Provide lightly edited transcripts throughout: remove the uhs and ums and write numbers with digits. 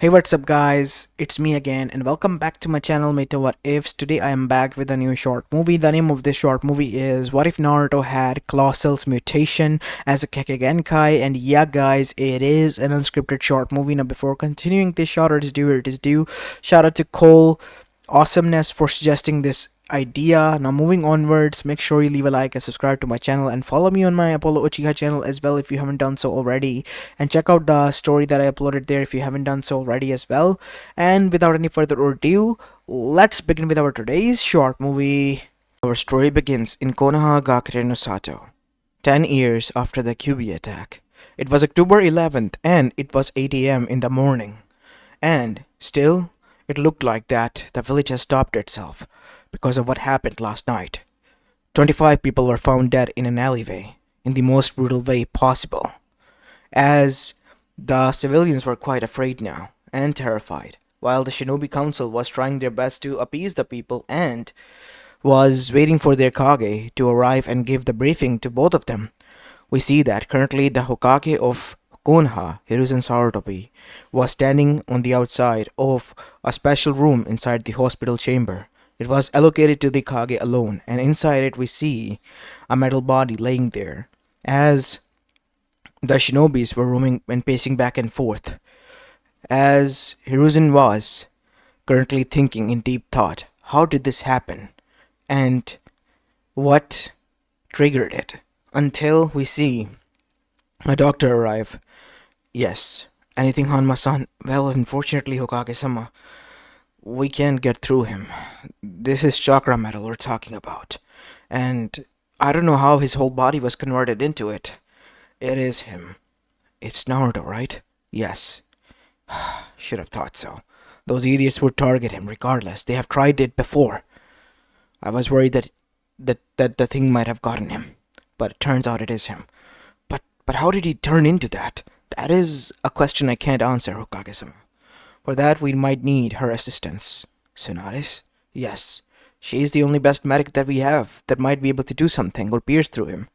Hey, what's up guys, it's me again and welcome back to my channel Mayta What Ifs. Today I am back with a new short movie. The name of this short movie is What If Naruto Had Colossal Mutation as a Kekkai Genkai. And yeah guys, it is an unscripted short movie. Now before continuing this, shout out is due where it is due. Shout out to Cole Awesomeness for suggesting this idea. Now moving onwards, make sure you leave a like and subscribe to my channel and follow me on my Apollo Uchiha channel as well if you haven't done so already, and check out the story that I uploaded there if you haven't done so already as well. And without any further ado, let's begin with our today's short movie. Our story begins in Konoha Gakure no Sato, 10 years after the Kyuubi attack. It was October 11th and it was 8 a.m. in the morning, and still it looked like that the village has stopped itself because of what happened last night. 25 people were found dead in an alleyway in the most brutal way possible, as the civilians were quite afraid now and terrified, while the Shinobi Council was trying their best to appease the people and was waiting for their Kage to arrive and give the briefing to both of them. We see that currently the Hokage of Konoha, Hiruzen Sarutobi, was standing on the outside of a special room inside the hospital chamber. It was allocated to the Kage alone, and inside it we see a metal body laying there, as the shinobis were roaming and pacing back and forth, as Hiruzen was currently thinking in deep thought, how did this happen, and what triggered it, until we see a doctor arrive. Yes, anything Hanma-san? Well, unfortunately, Hokage-sama, we can't get through him. This is chakra metal we're talking about, and I don't know how his whole body was converted into it. It is him. It's Naruto, right? Yes. Should have thought so. Those idiots would target him regardless. They have tried it before. I was worried that the thing might have gotten him, but it turns out it is him. But how did he turn into that? That is a question I can't answer, Hokage-sama. For that, we might need her assistance. Tsunade's? Yes. She is the only best medic that we have that might be able to do something or pierce through him.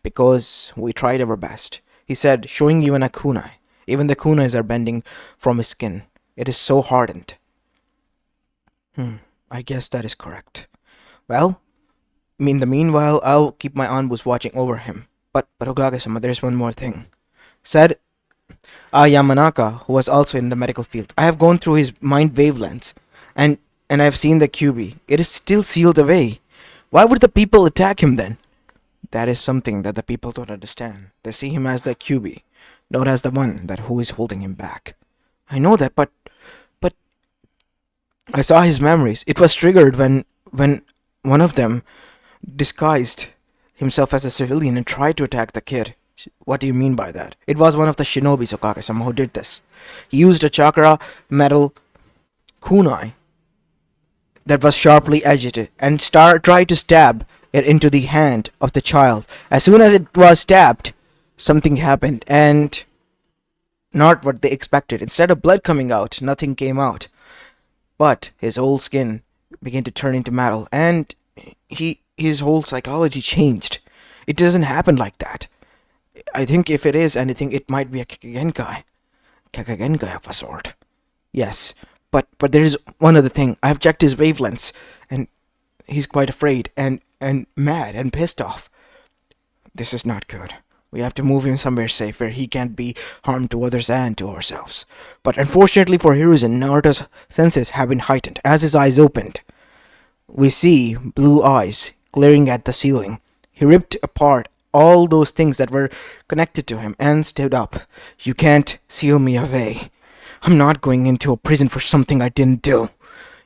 Because we tried our best. He said, showing you a kunai. Even the kunais are bending from his skin. It is so hardened. I guess that is correct. Well, in the meanwhile, I'll keep my Anbus watching over him. But Hokage-sama, there's one more thing. Said Yamanaka, who was also in the medical field. I have gone through his mind wavelengths, and I have seen the Kyuubi. It is still sealed away. Why would the people attack him then? That is something that the people don't understand. They see him as the Kyuubi, not as the one that who is holding him back. I know that, but I saw his memories. It was triggered when one of them disguised himself as a civilian and tried to attack the kid. What do you mean by that? It was one of the shinobis, Hokage-sama, who did this. He used a chakra metal kunai that was sharply edged and tried to stab it into the hand of the child. As soon as it was stabbed, something happened, and not what they expected. Instead of blood coming out, nothing came out. But his whole skin began to turn into metal, and his whole psychology changed. It doesn't happen like that. I think if it is anything, it might be a Kekkai Genkai. Kekkai Genkai of a sort. Yes, but there is one other thing. I have checked his wavelengths, and he's quite afraid and mad and pissed off. This is not good. We have to move him somewhere safe where he can't be harmed to others and to ourselves. But unfortunately for Hiruzen, Naruto's senses have been heightened. As his eyes opened, we see blue eyes glaring at the ceiling. He ripped apart all those things that were connected to him and stood up. You can't seal me away. I'm not going into a prison for something I didn't do,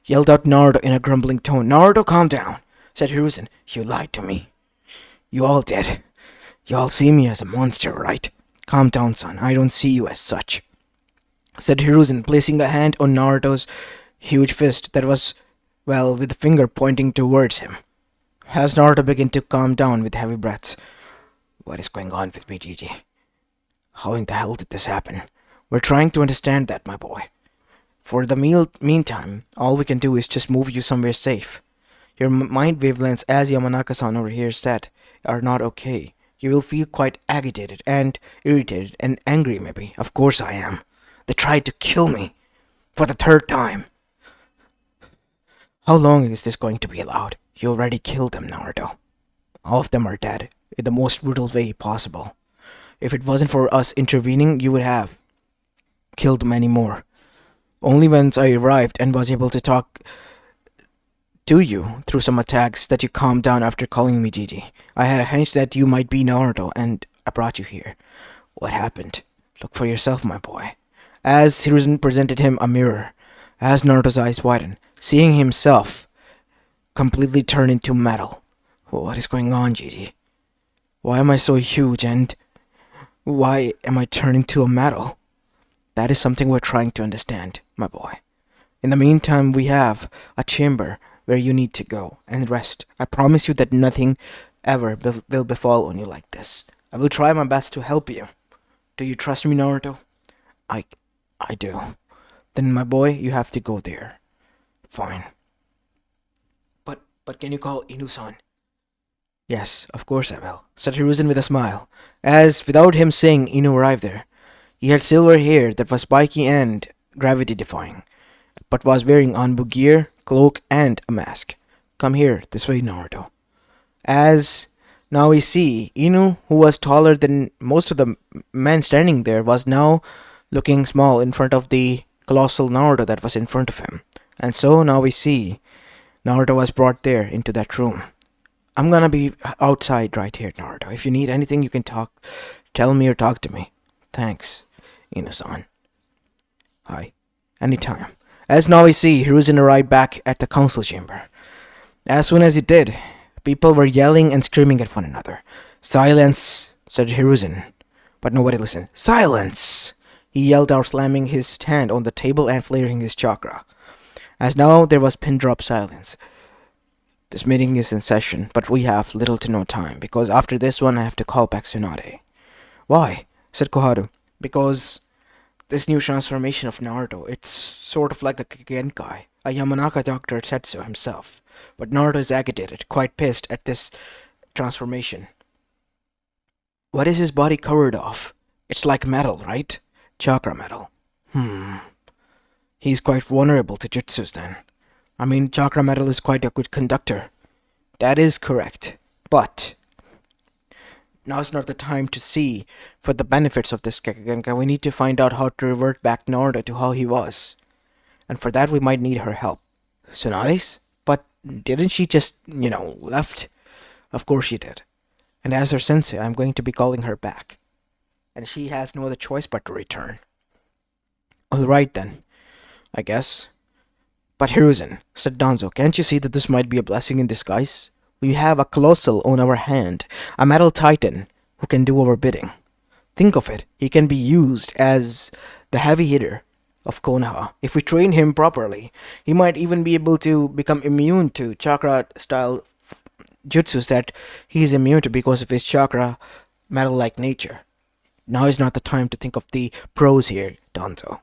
yelled out Naruto in a grumbling tone. Naruto, calm down, said Hiruzen. You lied to me. You all did. You all see me as a monster, right? Calm down, son. I don't see you as such, said Hiruzen, placing a hand on Naruto's huge fist that was, well, with the finger pointing towards him. As Naruto began to calm down with heavy breaths. What is going on with me, Gigi? How in the hell did this happen? We're trying to understand that, my boy. For the meantime, all we can do is just move you somewhere safe. Your mind wavelengths, as Yamanaka-san over here said, are not okay. You will feel quite agitated and irritated and angry maybe. Of course I am. They tried to kill me. For the third time. How long is this going to be allowed? You already killed them, Naruto. All of them are dead, in the most brutal way possible. If it wasn't for us intervening, you would have killed many more. Only once I arrived and was able to talk to you through some attacks that you calmed down after calling me Gigi. I had a hunch that you might be Naruto, and I brought you here. What happened? Look for yourself, my boy. As Hiruzen presented him a mirror, as Naruto's eyes widened, seeing himself completely turn into metal. What is going on, Gigi? Why am I so huge, and why am I turning to a metal? That is something we're trying to understand, my boy. In the meantime, we have a chamber where you need to go and rest. I promise you that nothing ever will befall on you like this. I will try my best to help you. Do you trust me, Naruto? I do. Then, my boy, you have to go there. Fine. But can you call Inu-san? Yes, of course I will, said Hiruzen with a smile, as without him saying, Inu arrived there. He had silver hair that was spiky and gravity-defying, but was wearing Anbu gear, cloak, and a mask. Come here, this way, Naruto. As now we see, Inu, who was taller than most of the men standing there, was now looking small in front of the colossal Naruto that was in front of him. And so now we see Naruto was brought there into that room. I'm gonna be outside right here, Naruto. If you need anything, you can tell me or talk to me. Thanks, Inu-san. Hi. Anytime. As now we see, Hiruzen arrived back at the council chamber. As soon as he did, people were yelling and screaming at one another. Silence, said Hiruzen. But nobody listened. Silence! He yelled out, slamming his hand on the table and flaring his chakra. As now there was pin drop silence. This meeting is in session, but we have little to no time, because after this one I have to call back Tsunade. Why? Said Koharu. Because this new transformation of Naruto, it's sort of like a Genkai. A Yamanaka doctor said so himself. But Naruto is agitated, quite pissed at this transformation. What is his body covered of? It's like metal, right? Chakra metal. He's quite vulnerable to jutsus then. I mean, chakra metal is quite a good conductor. That is correct. But now is not the time to see for the benefits of this Kekkai Genkai. We need to find out how to revert back Naruto to how he was. And for that we might need her help. Tsunade's? But didn't she just, left? Of course she did. And as her sensei, I'm going to be calling her back. And she has no other choice but to return. Alright then, I guess. But Hiruzen, said Danzo, can't you see that this might be a blessing in disguise? We have a colossal on our hand, a metal titan who can do our bidding. Think of it, he can be used as the heavy hitter of Konoha. If we train him properly, he might even be able to become immune to chakra-style jutsus that he is immune to because of his chakra metal-like nature. Now is not the time to think of the pros here, Danzo.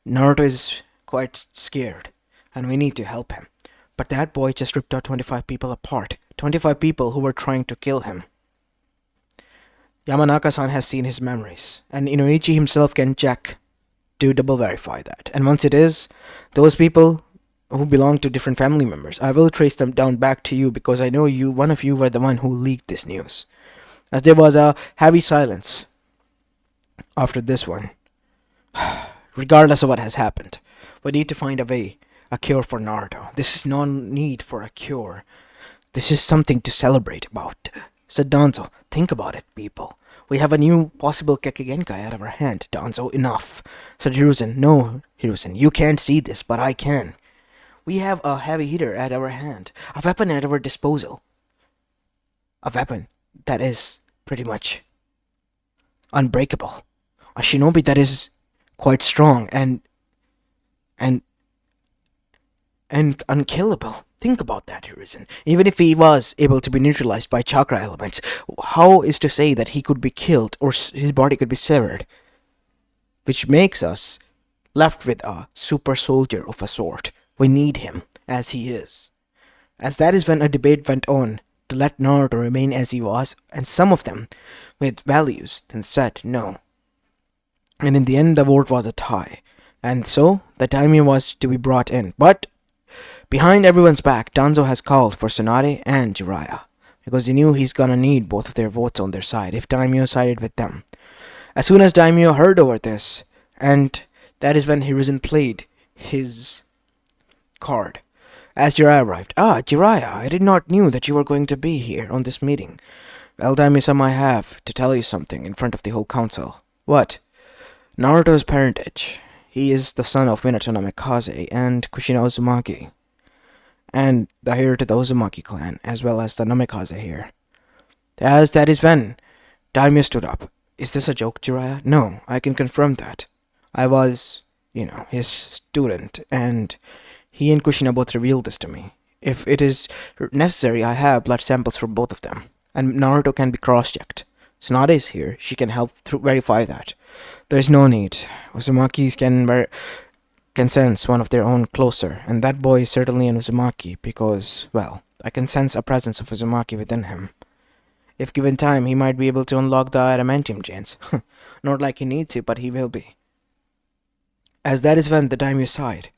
Naruto is quite scared, and we need to help him. But that boy just ripped out 25 people apart. 25 people who were trying to kill him. Yamanaka-san has seen his memories, and Inoichi himself can check to double verify that. And once it is, those people who belong to different family members, I will trace them down back to you because I know one of you were the one who leaked this news. As there was a heavy silence after this one. Regardless of what has happened, we need to find a cure for Naruto. This is no need for a cure. This is something to celebrate about. Said Danzo, think about it, people. We have a new possible Kekkai Genkai out of our hand. Danzo, enough. Said Hiruzen, no, Hiruzen, you can't see this, but I can. We have a heavy hitter at our hand, a weapon at our disposal. A weapon that is pretty much unbreakable. A shinobi that is quite strong and unkillable. Think about that, Hiruzen. Even if he was able to be neutralized by chakra elements, how is to say that he could be killed or his body could be severed? Which makes us left with a super soldier of a sort. We need him as he is. As that is when a debate went on to let Naruto remain as he was, and some of them with values then said no. And in the end the vote was a tie. And so, the daimyo was to be brought in. But, behind everyone's back, Danzo has called for Tsunade and Jiraiya, because he knew he's gonna need both of their votes on their side if daimyo sided with them. As soon as daimyo heard over this, and that is when Hiruzen played his card. As Jiraiya arrived, Jiraiya, I did not knew that you were going to be here on this meeting. Well, daimyo-sama, I have to tell you something in front of the whole council. What? Naruto's parentage. He is the son of Minato Namikaze and Kushina Uzumaki, and the heir to the Uzumaki clan, as well as the Namikaze here. As that is when daimyo stood up. Is this a joke, Jiraiya? No, I can confirm that. I was, his student, and he and Kushina both revealed this to me. If it is necessary, I have blood samples from both of them, and Naruto can be cross-checked. Tsunade is here. She can help verify that. There's no need. Uzumakis can sense one of their own closer, and that boy is certainly an Uzumaki because, well, I can sense a presence of Uzumaki within him. If given time, he might be able to unlock the adamantium chains. Not like he needs to, but he will be. As that is when the daimyo sighed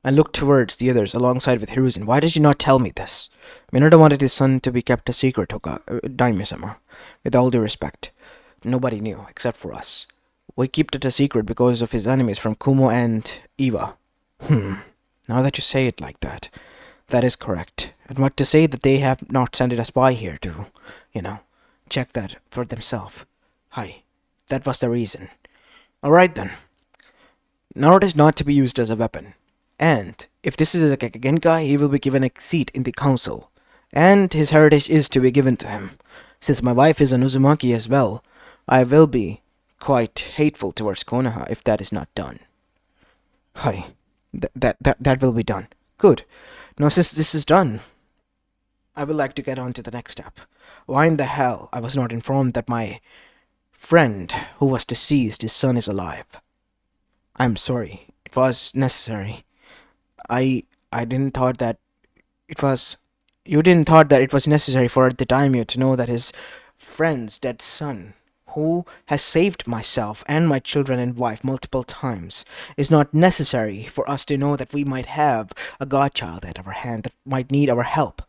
and looked towards the others alongside with Hiruzen. Why did you not tell me this? Minato wanted his son to be kept a secret, daimyo-sama. With all due respect, nobody knew except for us. We kept it a secret because of his enemies from Kumo and Iwa. Now that you say it like that, that is correct. And what to say that they have not sent a spy here to, check that for themselves. Hi, that was the reason. Alright then. Naruto is not to be used as a weapon. And if this is a Kekkai Genkai, he will be given a seat in the council. And his heritage is to be given to him. Since my wife is an Uzumaki as well, I will be quite hateful towards Konoha if that is not done. Hi, that will be done. Good. Now since this is done, I would like to get on to the next step. Why in the hell I was not informed that my friend who was deceased, his son is alive? I'm sorry. It was necessary. I didn't thought that it was... You didn't thought that it was necessary for the daimyo to know that his friend's dead son, who has saved myself and my children and wife multiple times, is not necessary for us to know that we might have a godchild at our hand that might need our help.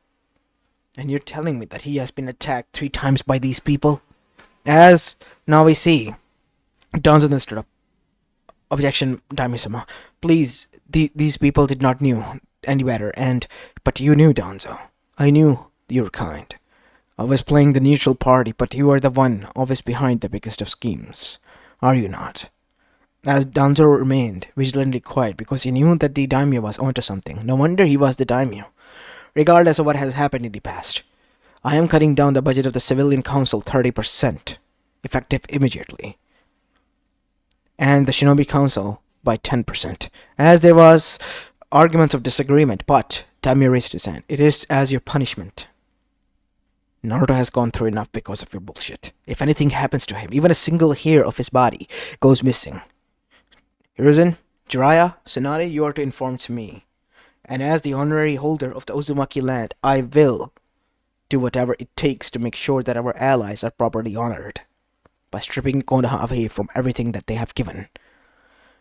And you're telling me that he has been attacked 3 times by these people? As now we see. Danzo then stood up. Objection, daimyo-sama. Please, these people did not know any better, but you knew, Danzo. I knew you were kind. I was playing the neutral party, but you are the one always behind the biggest of schemes. Are you not? As Danzo remained vigilantly quiet because he knew that the daimyo was onto something. No wonder he was the daimyo. Regardless of what has happened in the past, I am cutting down the budget of the civilian council 30%, effective immediately, and the shinobi council by 10%, as there was arguments of disagreement, but daimyo raised his hand. It is as your punishment. Naruto has gone through enough because of your bullshit. If anything happens to him, even a single hair of his body goes missing. Hiruzen, Jiraiya, Tsunade, you are to inform to me. And as the honorary holder of the Uzumaki land, I will do whatever it takes to make sure that our allies are properly honored by stripping Konoha away from everything that they have given.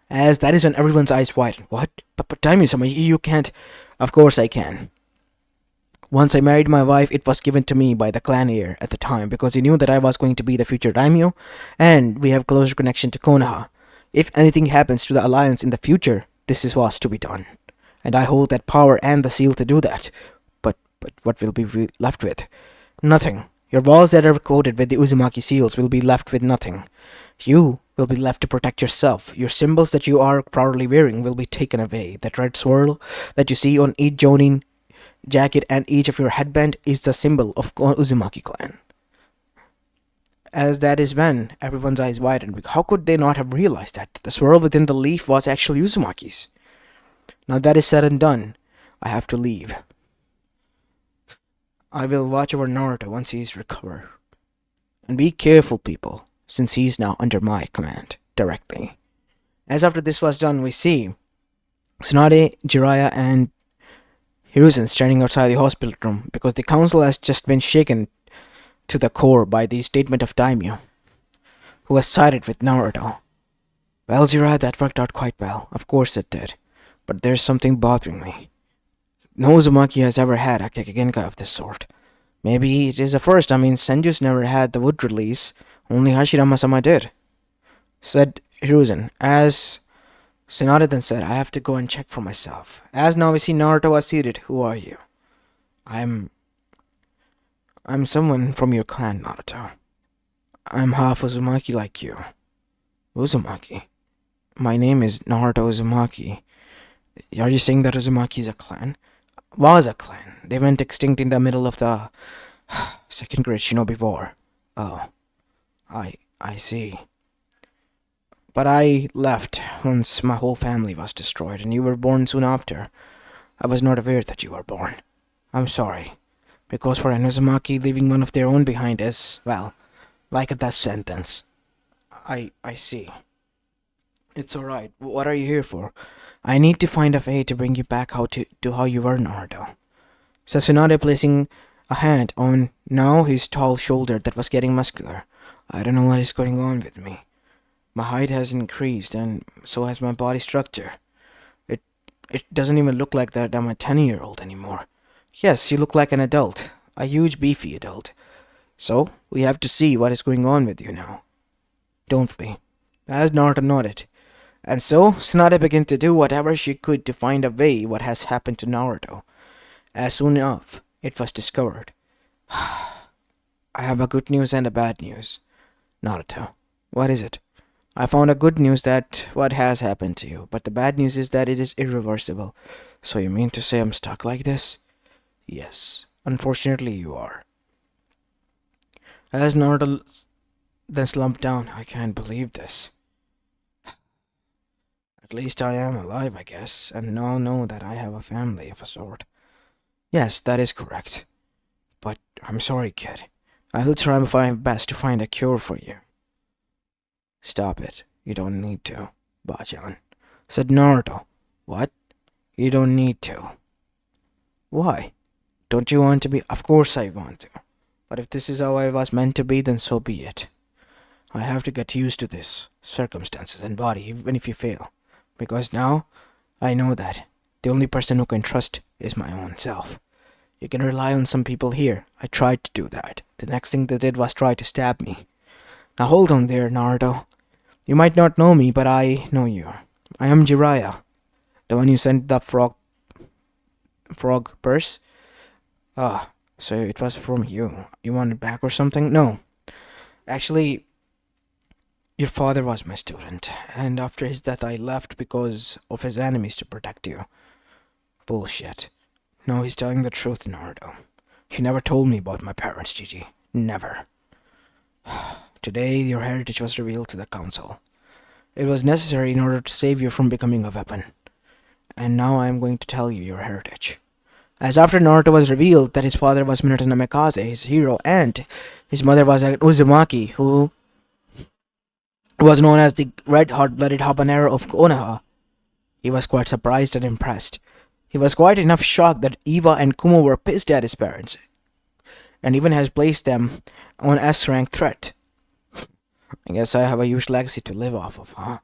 As that is when everyone's eyes widen. What? But daimyo-sama, you can't... Of course I can. Once I married my wife, it was given to me by the clan heir at the time because he knew that I was going to be the future daimyo, and we have closer connection to Konoha. If anything happens to the alliance in the future, this is what's to be done. And I hold that power and the seal to do that. But what will be left with? Nothing. Your walls that are coated with the Uzumaki seals will be left with nothing. You will be left to protect yourself. Your symbols that you are proudly wearing will be taken away. That red swirl that you see on each Jonin jacket and each of your headband is the symbol of Uzumaki clan. As that is when everyone's eyes widened. How could they not have realized that the swirl within the leaf was actually Uzumaki's? Now that is said and done, I have to leave. I will watch over Naruto once he's recovered. And be careful, people, since he's now under my command directly. As after this was done, we see Tsunade, Jiraiya, and Hiruzen standing outside the hospital room because the council has just been shaken to the core by the statement of daimyo, who has sided with Naruto. Well, Jiraiya, that worked out quite well. Of course it did. But there's something bothering me. No Uzumaki has ever had a Kage Genkai of this sort. Maybe it is a first. I mean, Senju's never had the wood release. Only Hashirama-sama did. Said Hiruzen. As Tsunade then said, I have to go and check for myself. As now we see Naruto was seated. Who are you? I'm someone from your clan, Naruto. I'm half Uzumaki like you. Uzumaki? My name is Naruto Uzumaki. Are you saying that Uzumaki is a clan? Was a clan. They went extinct in the middle of the second great shinobi war. Oh, I see. But I left once my whole family was destroyed, and you were born soon after. I was not aware that you were born. I'm sorry. Because for an Uzumaki, leaving one of their own behind is, well, like a death sentence. I see. It's alright. What are you here for? I need to find a way to bring you back to how you were, Naruto. Sasori placing a hand on now his tall shoulder that was getting muscular. I don't know what is going on with me. My height has increased, and so has my body structure. It doesn't even look like that I'm a 10-year-old anymore. Yes, you look like an adult. A huge beefy adult. So, we have to see what is going on with you now. Don't we? As Naruto nodded. And so, Tsunade began to do whatever she could to find a way what has happened to Naruto. As soon enough, it was discovered. I have a good news and a bad news. Naruto, what is it? I found a good news that what has happened to you, but the bad news is that it is irreversible. So you mean to say I'm stuck like this? Yes, unfortunately you are. As Naruto then slumped down, I can't believe this. At least I am alive, I guess, and now know that I have a family of a sort. Yes, that is correct. But I'm sorry, kid. I will try my best to find a cure for you. Stop it. You don't need to, Bachan, said Naruto. What? You don't need to. Why? Don't you want to be? Of course I want to. But if this is how I was meant to be, then so be it. I have to get used to this, circumstances and body, even if you fail. Because now, I know that the only person who can trust is my own self. You can rely on some people here. I tried to do that. The next thing they did was try to stab me. Now hold on there, Naruto. You might not know me, but I know you. I am Jiraiya, the one you sent the frog purse. Ah, so it was from you. You want it back or something? No. Actually, your father was my student, and after his death I left because of his enemies to protect you. Bullshit. No, he's telling the truth, Naruto. He never told me about my parents, Gigi. Never. Today, your heritage was revealed to the council. It was necessary in order to save you from becoming a weapon. And now I am going to tell you your heritage. As after Naruto was revealed that his father was Minato Namikaze, his hero, and his mother was an Uzumaki, who was known as the red hot-blooded habanero of Konoha, he was quite surprised and impressed. He was quite enough shocked that Eva and Kumo were pissed at his parents, and even has placed them on S-rank threat. I guess I have a huge legacy to live off of, huh?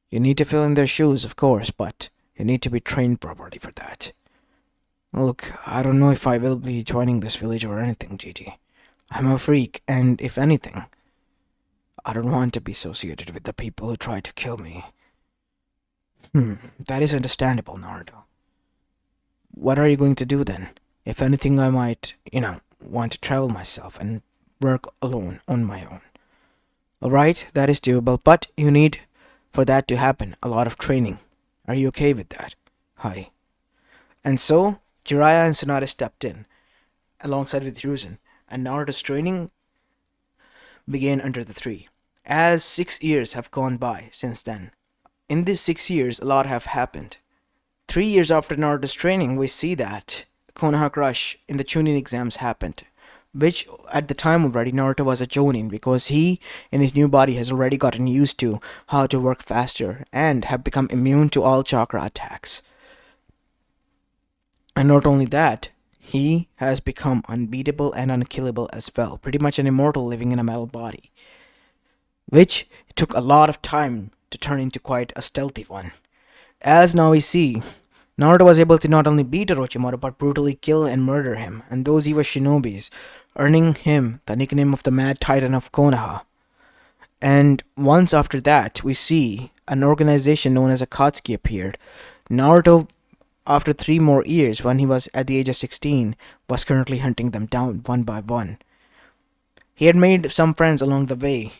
You need to fill in their shoes, of course, but you need to be trained properly for that. Look, I don't know if I will be joining this village or anything, Gigi. I'm a freak, and if anything, I don't want to be associated with the people who tried to kill me. That is understandable, Naruto. What are you going to do then? If anything, I might, want to travel myself and work alone on my own. Alright, that is doable, but you need, for that to happen, a lot of training. Are you okay with that? Hi. And so, Jiraiya and Tsunade stepped in, alongside with Hiruzen, and Naruto's training began under the three. As 6 years have gone by since then. In these 6 years, a lot have happened. 3 years after Naruto's training, we see that Konoha Crush in the Chunin exams happened, which at the time already Naruto was a Jonin because he, in his new body, has already gotten used to how to work faster and have become immune to all chakra attacks. And not only that, he has become unbeatable and unkillable as well, pretty much an immortal living in a metal body, which took a lot of time to turn into quite a stealthy one. As now we see, Naruto was able to not only beat Orochimaru but brutally kill and murder him and those evil shinobis, earning him the nickname of the Mad Titan of Konoha. And once after that, we see an organization known as Akatsuki appeared. Naruto, after 3 more years, when he was at the age of 16, was currently hunting them down one by one. He had made some friends along the way,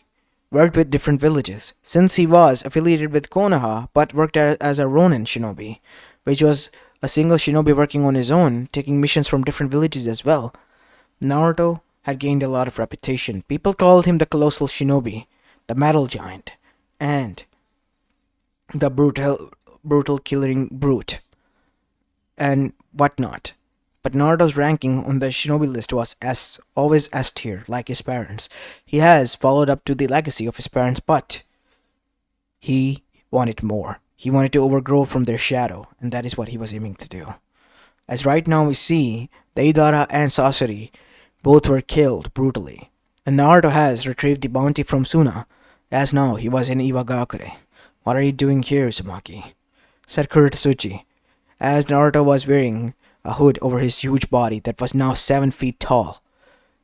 worked with different villages, since he was affiliated with Konoha but worked as a Ronin shinobi, which was a single shinobi working on his own, taking missions from different villages as well. Naruto had gained a lot of reputation. People called him the Colossal Shinobi, the Metal Giant, and the brutal killing brute, and whatnot. But Naruto's ranking on the shinobi list was S, always S tier, like his parents. He has followed up to the legacy of his parents, but he wanted more. He wanted to overgrow from their shadow, and that is what he was aiming to do. As right now we see, Deidara and Sasori both were killed brutally, and Naruto has retrieved the bounty from Suna, as now he was in Iwagakure. What are you doing here, Uzumaki? Said Kuretsuchi, as Naruto was wearing a hood over his huge body that was now 7 feet tall.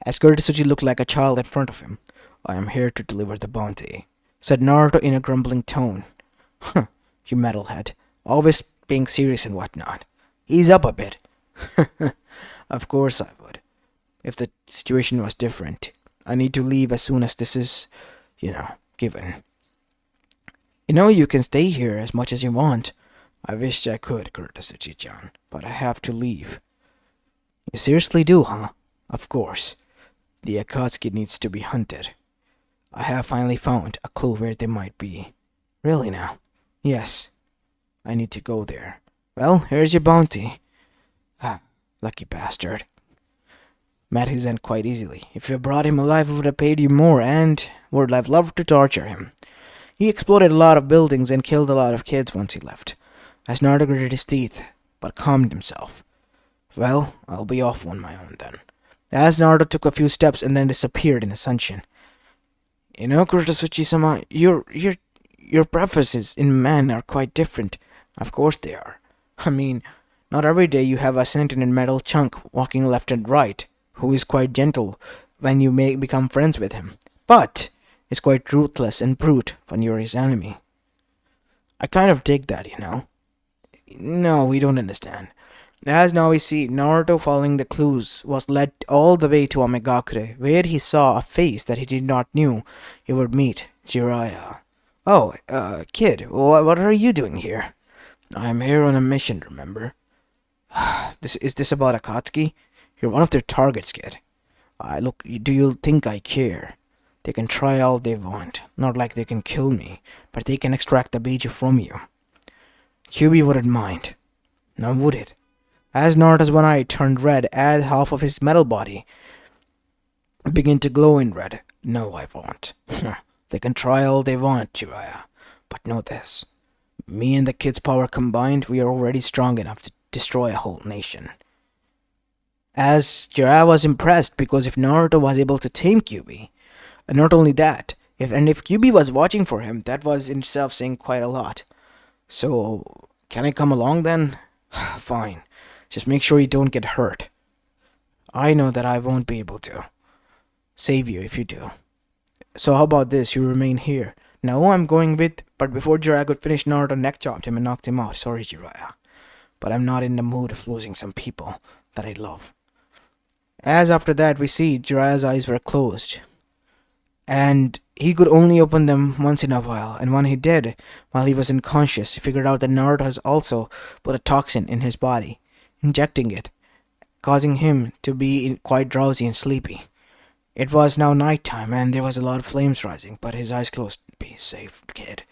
As Kuretsuchi looked like a child in front of him, I am here to deliver the bounty, said Naruto in a grumbling tone. Huh, you metalhead, always being serious and whatnot. Ease up a bit. Of course I would. If the situation was different, I need to leave as soon as this is, given. You can stay here as much as you want. I wish I could, Kuretsuchi-chan, but I have to leave. You seriously do, huh? Of course. The Akatsuki needs to be hunted. I have finally found a clue where they might be. Really now? Yes. I need to go there. Well, here's your bounty. Ah, lucky bastard. Met his end quite easily. If you brought him alive, I would have paid you more and would have loved to torture him. He exploded a lot of buildings and killed a lot of kids once he left. As Naruto gritted his teeth, but calmed himself. Well, I'll be off on my own then. As Naruto took a few steps and then disappeared in the sunshine. Kuretsuchi-sama, your preferences in men are quite different. Of course they are. I mean, not every day you have a sentient metal chunk walking left and right, who is quite gentle when you may become friends with him, but is quite ruthless and brute when you're his enemy. I kind of dig that, No, we don't understand. As now we see, Naruto, following the clues, was led all the way to Omegakure, where he saw a face that he did not knew he would meet, Jiraiya. Oh, kid, what are you doing here? I am here on a mission, remember? Is this about Akatsuki? You're one of their targets, kid. Do you think I care? They can try all they want, not like they can kill me, but they can extract the Bijuu from you. Kyuubi wouldn't mind. Now would it? As Naruto's one eye turned red, and half of his metal body began to glow in red. No, I won't. They can try all they want, Jiraiya. But know this. Me and the kid's power combined, we are already strong enough to destroy a whole nation. As Jiraiya was impressed because if Naruto was able to tame Kyuubi, and not only that, if Kyuubi was watching for him, that was in itself saying quite a lot. So, can I come along then? Fine. Just make sure you don't get hurt. I know that I won't be able to save you if you do. So how about this, you remain here. Now I'm going with, but before Jiraiya could finish, Naruto neck chopped him and knocked him out. Sorry, Jiraiya, but I'm not in the mood of losing some people that I love. As after that we see Jiraiya's eyes were closed, and he could only open them once in a while, and when he did, while he was unconscious, he figured out that Naruto has also put a toxin in his body, injecting it, causing him to be quite drowsy and sleepy. It was now nighttime, and there was a lot of flames rising, but his eyes closed. Be safe, kid,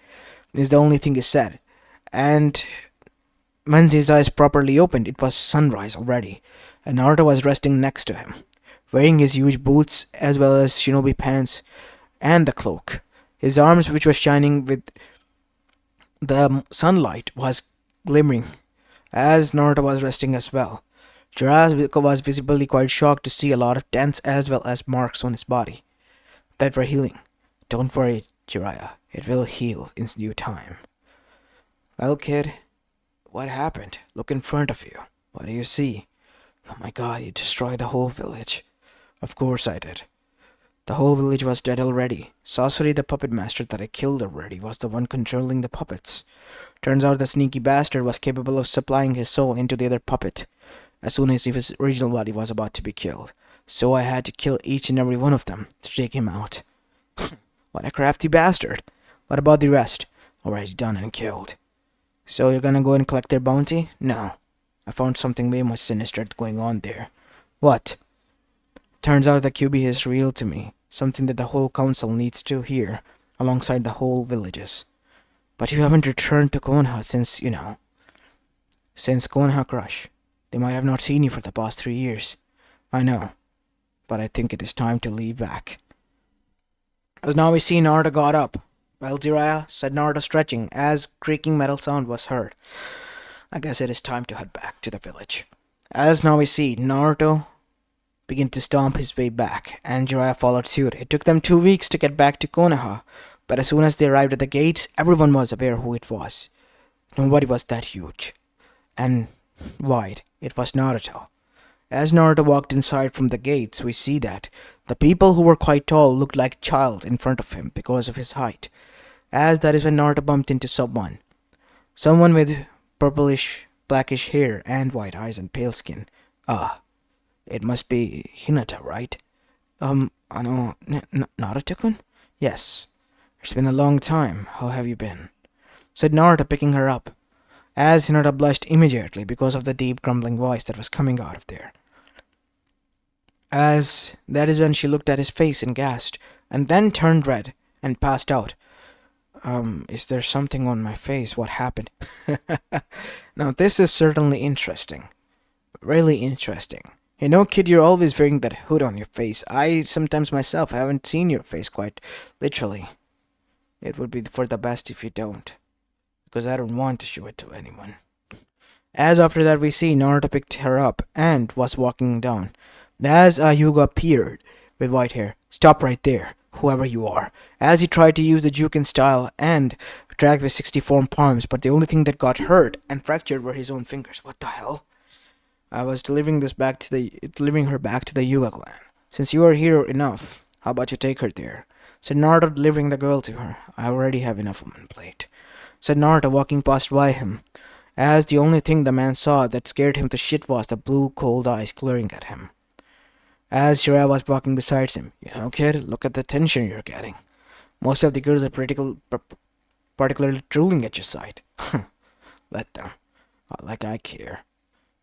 is the only thing he said. And when his eyes properly opened, it was sunrise already, and Naruto was resting next to him, wearing his huge boots as well as shinobi pants and the cloak. His arms, which were shining with the sunlight, was glimmering, as Naruto was resting as well. Jiraiya was visibly quite shocked to see a lot of dents as well as marks on his body that were healing. Don't worry, Jiraiya, it will heal in due time. Well, kid, what happened? Look in front of you. What do you see? Oh my god, you destroyed the whole village. Of course I did. The whole village was dead already. Sasori, the puppet master that I killed already, was the one controlling the puppets. Turns out the sneaky bastard was capable of supplying his soul into the other puppet as soon as his original body was about to be killed. So I had to kill each and every one of them to take him out. What a crafty bastard. What about the rest? Already done and killed. So you're gonna go and collect their bounty? No. I found something way more sinister going on there. What? Turns out the QB is real to me. Something that the whole council needs to hear, alongside the whole villages. But you haven't returned to Konoha since Konoha Crush. They might have not seen you for the past 3 years. I know. But I think it is time to leave back. As now we see Naruto got up. Well, Jiraiya, said Naruto stretching, as creaking metal sound was heard. I guess it is time to head back to the village. As now we see Naruto begin to stomp his way back, and Jiraiya followed suit. It took them 2 weeks to get back to Konoha, but as soon as they arrived at the gates, everyone was aware who it was. Nobody was that huge and wide. It was Naruto. As Naruto walked inside from the gates, we see that the people who were quite tall looked like a child in front of him because of his height. As that is when Naruto bumped into someone. Someone with purplish, blackish hair and white eyes and pale skin. Ah, it must be Hinata, right? Naruto-kun? Yes. It's been a long time. How have you been? Said Naruto, picking her up. As Hinata blushed immediately because of the deep grumbling voice that was coming out of there. As that is when she looked at his face and gasped, and then turned red and passed out. Is there something on my face? What happened? Now this is certainly interesting. Really interesting. You know, kid, you're always wearing that hood on your face. I sometimes myself haven't seen your face quite literally. It would be for the best if you don't, because I don't want to show it to anyone. As after that we see Naruto picked her up and was walking down. As Hyuga appeared with white hair. Stop right there, whoever you are. As he tried to use the Juken style and drag with 64 palms, but the only thing that got hurt and fractured were his own fingers. What the hell? I was delivering her back to the Hyuga clan. Since you are here enough, how about you take her there? Said Naruto, delivering the girl to her. I already have enough on my plate. Said Naruto, walking past by him. As the only thing the man saw that scared him to shit was the blue cold eyes glaring at him. As Jiraiya was walking beside him. You know, kid, look at the tension you're getting. Most of the girls are particularly drooling at your side. Let them. Not like I care.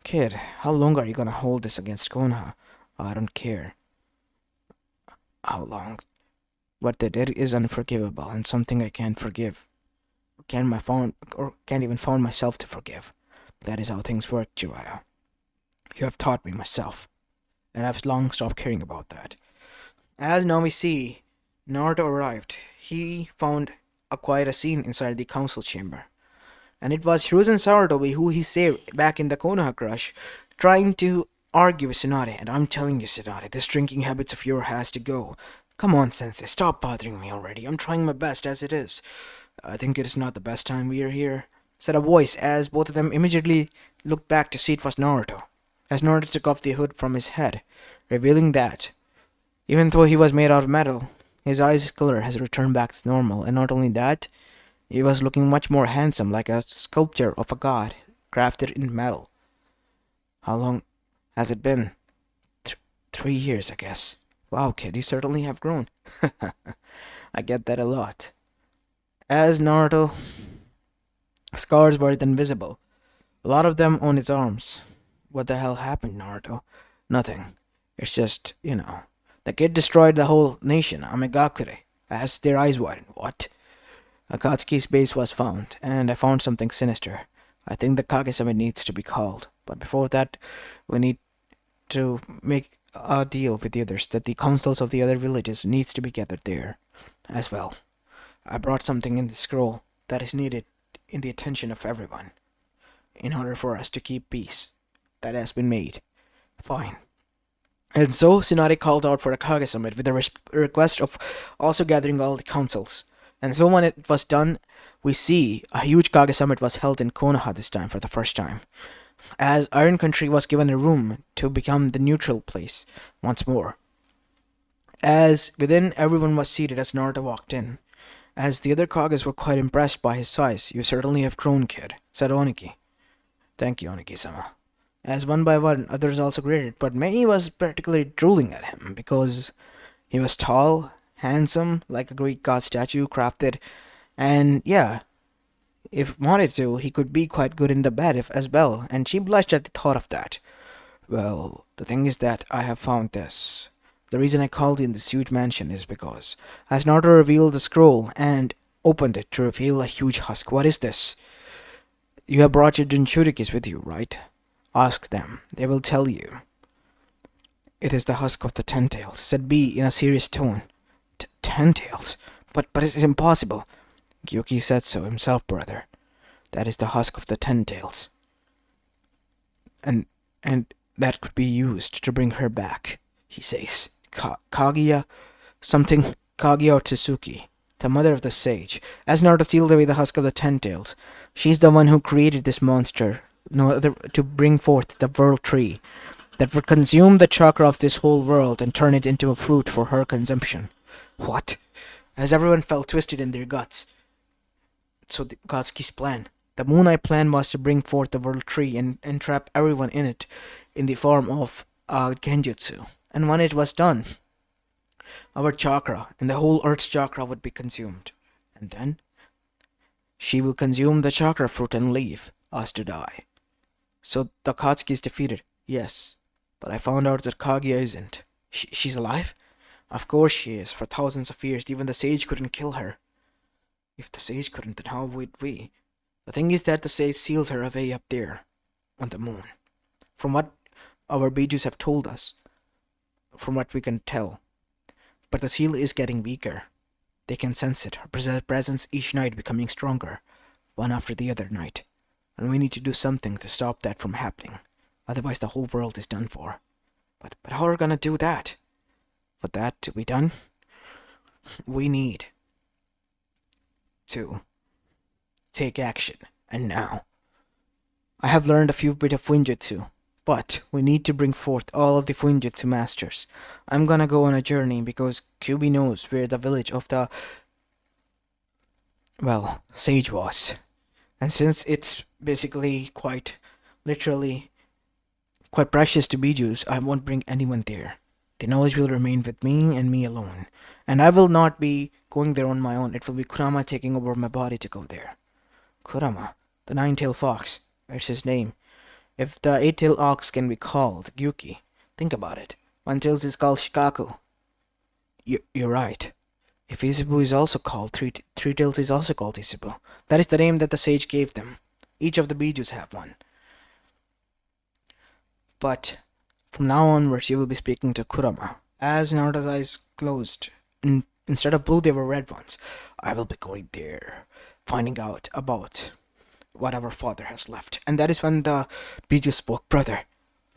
Kid, how long are you gonna hold this against Konoha? I don't care. How long? What they did is unforgivable and something I can't forgive. Can't even find myself to forgive. That is how things work, Jiraiya. You have taught me myself, and I've long stopped caring about that. As now we see, Naruto arrived. He found quite a scene inside the council chamber. And it was Hiruzen Sarutobi who he saved back in the Konoha Crush, trying to argue with Tsunade. And I'm telling you, Tsunade, this drinking habits of yours has to go. Come on, Sensei, stop bothering me already. I'm trying my best as it is. I think it is not the best time we are here, said a voice, as both of them immediately looked back to see it was Naruto. As Naruto took off the hood from his head, revealing that, even though he was made out of metal, his eyes' color has returned back to normal, and not only that, he was looking much more handsome, like a sculpture of a god, crafted in metal. How long has it been? 3 years, I guess. Wow, kid, you certainly have grown. I get that a lot. As Naruto, scars were then visible. A lot of them on his arms. What the hell happened, Naruto? Nothing. It's just, the kid destroyed the whole nation, Amegakure. As their eyes widened. What? Akatsuki's base was found, and I found something sinister. I think the Kage Summit needs to be called. But before that, we need to make a deal with the others that the councils of the other villages needs to be gathered there as well. I brought something in the scroll that is needed in the attention of everyone in order for us to keep peace. That has been made. Fine. And so Tsunade called out for a Kage Summit with a request of also gathering all the councils. And so when it was done, we see a huge Kage Summit was held in Konoha this time for the first time, as Iron Country was given a room to become the neutral place once more. As within, everyone was seated as Naruto walked in. As the other Kages were quite impressed by his size. "You certainly have grown, kid," said Oniki. "Thank you, Oniki-sama." As one by one, others also greeted, but Mei was particularly drooling at him because he was tall, handsome, like a Greek god statue crafted, and yeah, if wanted to, he could be quite good in the bed as well, and she blushed at the thought of that. "Well, the thing is that I have found this. The reason I called in this huge mansion is because, as Naruto revealed the scroll and opened it to reveal a huge husk. What is this? You have brought your Jinchurikis with you, right? Ask them. They will tell you." "It is the husk of the Ten Tails," said B in a serious tone. Ten Tails? But it is impossible." "Gyuki said so himself, brother. That is the husk of the Ten Tails. And that could be used to bring her back, he says. Kaguya, something, Kaguya or Tsuki, the mother of the sage, as Naruto sealed away the husk of the Ten Tails. She's the one who created this monster, no other, to bring forth the world tree that would consume the chakra of this whole world and turn it into a fruit for her consumption." What? As everyone felt twisted in their guts. So Katsuki's plan. The Moon Eye plan was to bring forth the world tree and entrap everyone in it in the form of a genjutsu. And when it was done, our chakra and the whole Earth's chakra would be consumed. And then she will consume the chakra fruit and leave us to die. So the Akatsuki is defeated. Yes, but I found out that Kaguya isn't. She's alive? Of course she is. For thousands of years, even the sage couldn't kill her. If the sage couldn't, then how would we? The thing is that the sage sealed her away up there, on the moon. From what our Bijoos have told us, from what we can tell. But the seal is getting weaker. They can sense it, her presence each night becoming stronger, one after the other night. And we need to do something to stop that from happening. Otherwise the whole world is done for. But how are we gonna do that? For that to be done, we need to take action, and now. I have learned a few bit of Fuinjutsu, but we need to bring forth all of the Fuinjutsu masters. I'm gonna go on a journey because Kyubi knows where the village of the, well, sage was. And since it's basically quite literally quite precious to Bijoos, I won't bring anyone there. The knowledge will remain with me and me alone. And I will not be going there on my own. It will be Kurama taking over my body to go there. Kurama, the nine-tailed fox. It's his name. If the eight-tailed ox can be called Gyuki, think about it. One tails is called Shikaku. You're right. If Izubu is also called, three tails is also called Izubu. That is the name that the sage gave them. Each of the Bijoos have one. But from now onwards, you will be speaking to Kurama. As Naruto's eyes closed, instead of blue, they were red ones. I will be going there, finding out about what our father has left. And that is when the Bijuu spoke. "Brother,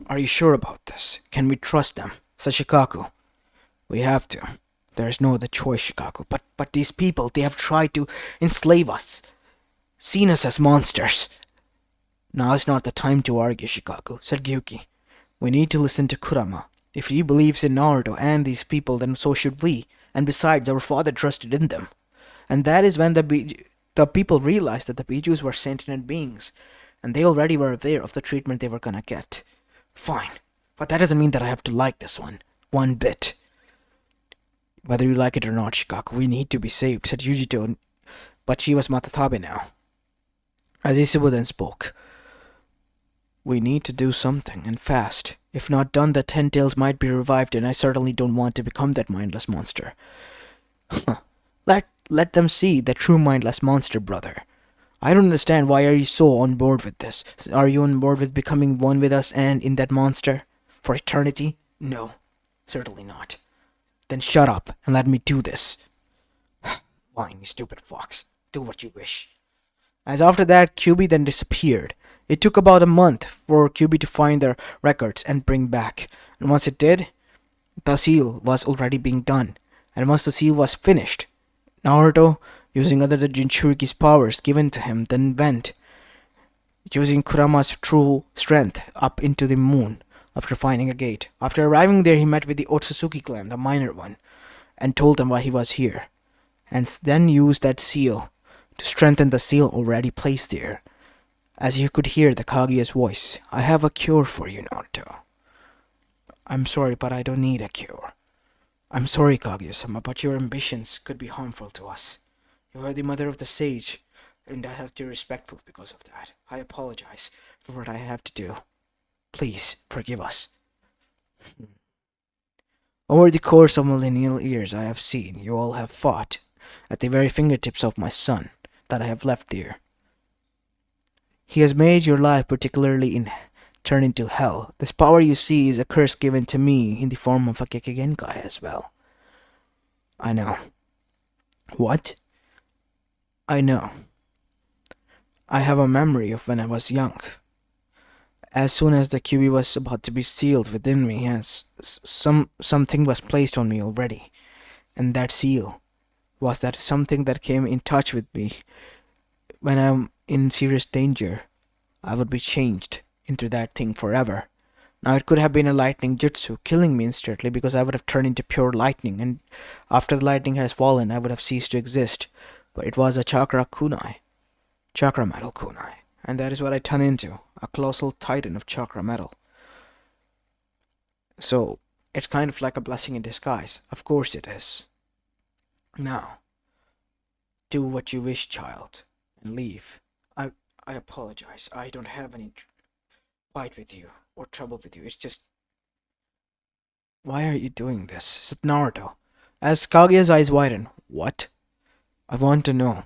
are you sure about this? Can we trust them?" said Shikaku. "We have to. There is no other choice, Shikaku. But these people, they have tried to enslave us, seen us as monsters." "Now is not the time to argue, Shikaku," said Gyuki. "We need to listen to Kurama. If he believes in Naruto and these people, then so should we. And besides, our father trusted in them." And that is when the people realized that the Bijoos were sentient beings, and they already were aware of the treatment they were gonna get. Fine, but that doesn't mean that I have to like this one bit. "Whether you like it or not, Shikaku, we need to be saved," said Yujito, but she was Matatabe now. As Izubu then spoke, "We need to do something, and fast. If not done, the Ten Tails might be revived, and I certainly don't want to become that mindless monster." Let them see the true mindless monster, brother. I don't understand, why are you so on board with this? Are you on board with becoming one with us and in that monster? For eternity? No, certainly not. Then shut up and let me do this. Fine, you stupid fox. Do what you wish. As after that, Kyubi then disappeared. It took about a month for Kyubi to find their records and bring back. And once it did, the seal was already being done. And once the seal was finished, Naruto, using other than Jinchuriki's powers given to him, then went, using Kurama's true strength, up into the moon after finding a gate. After arriving there, he met with the Otsutsuki clan, the minor one, and told them why he was here, and then used that seal to strengthen the seal already placed there. As you could hear the Kaguya's voice, I have a cure for you, Naruto. I'm sorry, but I don't need a cure. I'm sorry, Kaguya-sama, but your ambitions could be harmful to us. You are the mother of the sage, and I have to be respectful because of that. I apologize for what I have to do. Please, forgive us. Over the course of millennial years, I have seen you all have fought at the very fingertips of my son that I have left here. He has made your life particularly turn into hell. This power you see is a curse given to me in the form of a Kekkai Genkai as well. I know. What? I know. I have a memory of when I was young. As soon as the QB was about to be sealed within me, as something was placed on me already, and that seal was that something that came in touch with me when I'm in serious danger. I would be changed into that thing forever. Now it could have been a lightning jutsu, killing me instantly because I would have turned into pure lightning, and after the lightning has fallen, I would have ceased to exist. But it was a chakra metal kunai, and that is what I turn into, a colossal titan of chakra metal. So it's kind of like a blessing in disguise. Of course it is. Now, do what you wish, child, and leave. I apologize. I don't have any fight with you or trouble with you. It's just, why are you doing this? Said Naruto. As Kaguya's eyes widen, what? I want to know.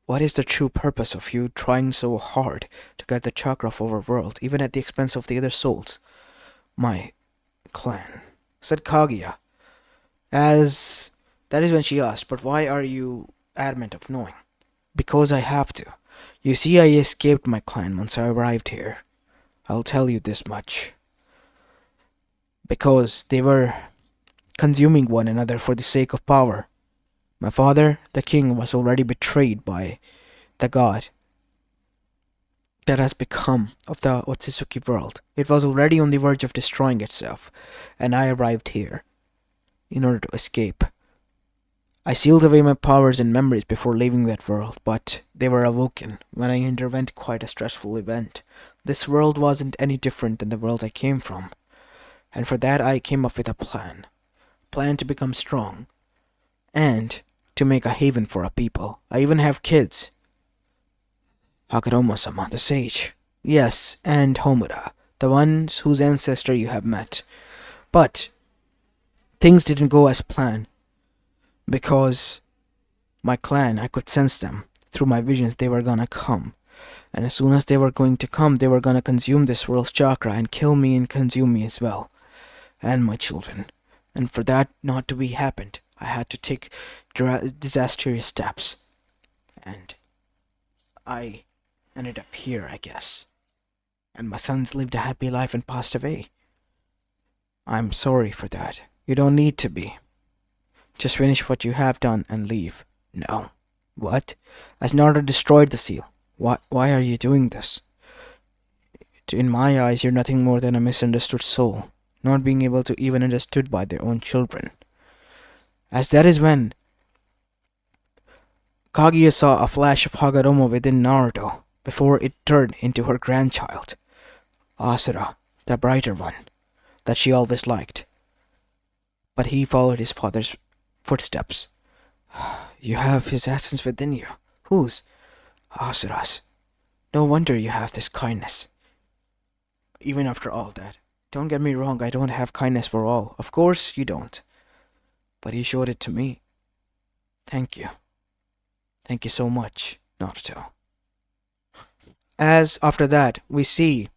What is the true purpose of you trying so hard to get the chakra of our world, even at the expense of the other souls? My clan, said Kaguya. As that is when she asked, but why are you adamant of knowing? Because I have to. You see, I escaped my clan once I arrived here. I'll tell you this much. Because they were consuming one another for the sake of power. My father, the king, was already betrayed by the god that has become of the Otsutsuki world. It was already on the verge of destroying itself, and I arrived here in order to escape. I sealed away my powers and memories before leaving that world, but they were awoken when I underwent quite a stressful event. This world wasn't any different than the world I came from, and for that I came up with a plan. Plan to become strong, and to make a haven for a people. I even have kids. Hagoromo-sama, the sage. Yes, and Homura, the ones whose ancestor you have met. But things didn't go as planned. Because my clan, I could sense them. Through my visions, they were gonna come. And as soon as they were going to come, they were gonna consume this world's chakra and kill me and consume me as well. And my children. And for that not to be happened, I had to take disastrous steps. And I ended up here, I guess. And my sons lived a happy life and passed away. I'm sorry for that. You don't need to be. Just finish what you have done and leave. No. What? As Naruto destroyed the seal. Why are you doing this? In my eyes, you're nothing more than a misunderstood soul, not being able to even understood by their own children. As that is when Kaguya saw a flash of Hagoromo within Naruto before it turned into her grandchild, Asura, the brighter one, that she always liked. But he followed his father's footsteps. You have his essence within you. Whose? Asura's. No wonder you have this kindness. Even after all that. Don't get me wrong, I don't have kindness for all. Of course you don't. But he showed it to me. Thank you. Thank you so much, Naruto. As after that, we see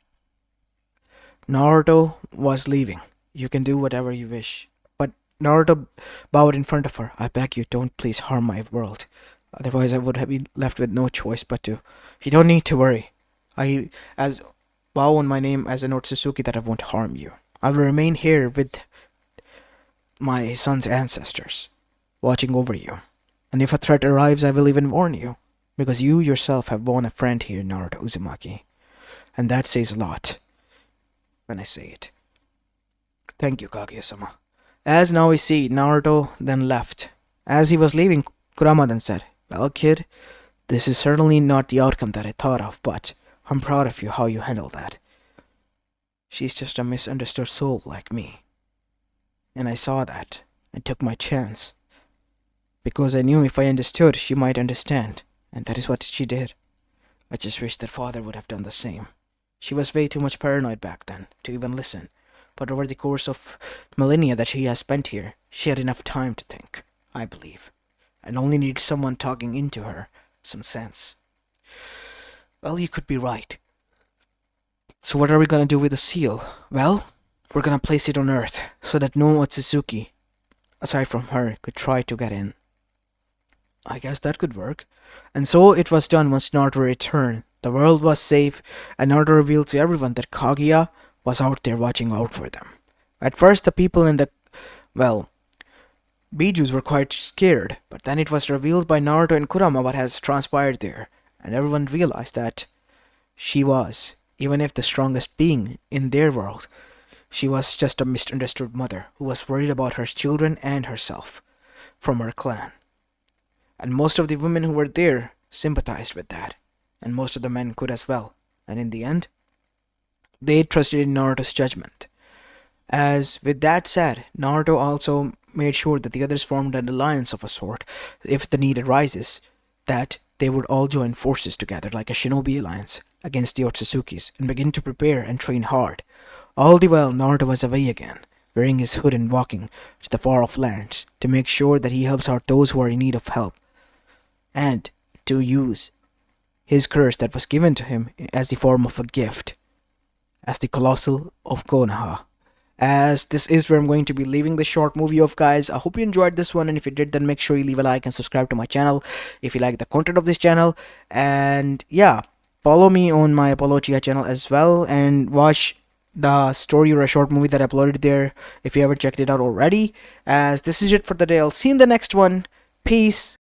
Naruto was leaving. You can do whatever you wish. But Naruto bowed in front of her. I beg you, don't please harm my world. Otherwise I would have been left with no choice but to. You don't need to worry. I vow on my name as an Otsutsuki that I won't harm you. I will remain here with my son's ancestors, watching over you. And if a threat arrives, I will even warn you. Because you yourself have won a friend here, Naruto Uzumaki. And that says a lot when I say it. Thank you, Kaguya-sama. As now we see, Naruto then left. As he was leaving, Kurama then said, "Well, kid, this is certainly not the outcome that I thought of, but I'm proud of you how you handled that. She's just a misunderstood soul like me. And I saw that, and took my chance. Because I knew if I understood, she might understand, and that is what she did. I just wish that father would have done the same. She was way too much paranoid back then to even listen, but over the course of millennia that she has spent here, she had enough time to think, I believe, and only needed someone talking into her some sense." Well, you could be right. So what are we gonna do with the seal? Well, we're gonna place it on Earth, so that no Akatsuki, aside from her, could try to get in. I guess that could work. And so it was done once Naruto returned. The world was safe, and Naruto revealed to everyone that Kaguya was out there watching out for them. At first, the people in the, well, Bijuus were quite scared, but then it was revealed by Naruto and Kurama what has transpired there, and everyone realized that she was, even if the strongest being in their world, she was just a misunderstood mother who was worried about her children and herself from her clan. And most of the women who were there sympathized with that, and most of the men could as well. And in the end, they trusted in Naruto's judgment. As with that said, Naruto also made sure that the others formed an alliance of a sort, if the need arises, that they would all join forces together like a shinobi alliance against the Otsutsuki's and begin to prepare and train hard. All the while, Naruto was away again, wearing his hood and walking to the far-off lands to make sure that he helps out those who are in need of help, and to use his curse that was given to him as the form of a gift, as the Colossal of Konoha. As this is where I'm going to be leaving the short movie of, guys. I hope you enjoyed this one, and if you did, then make sure you leave a like and subscribe to my channel if you like the content of this channel. And yeah, follow me on my Apologia channel as well, and watch the story or a short movie that I uploaded there if you haven't checked it out already. As this is it for the day. I'll see you in the next one. Peace.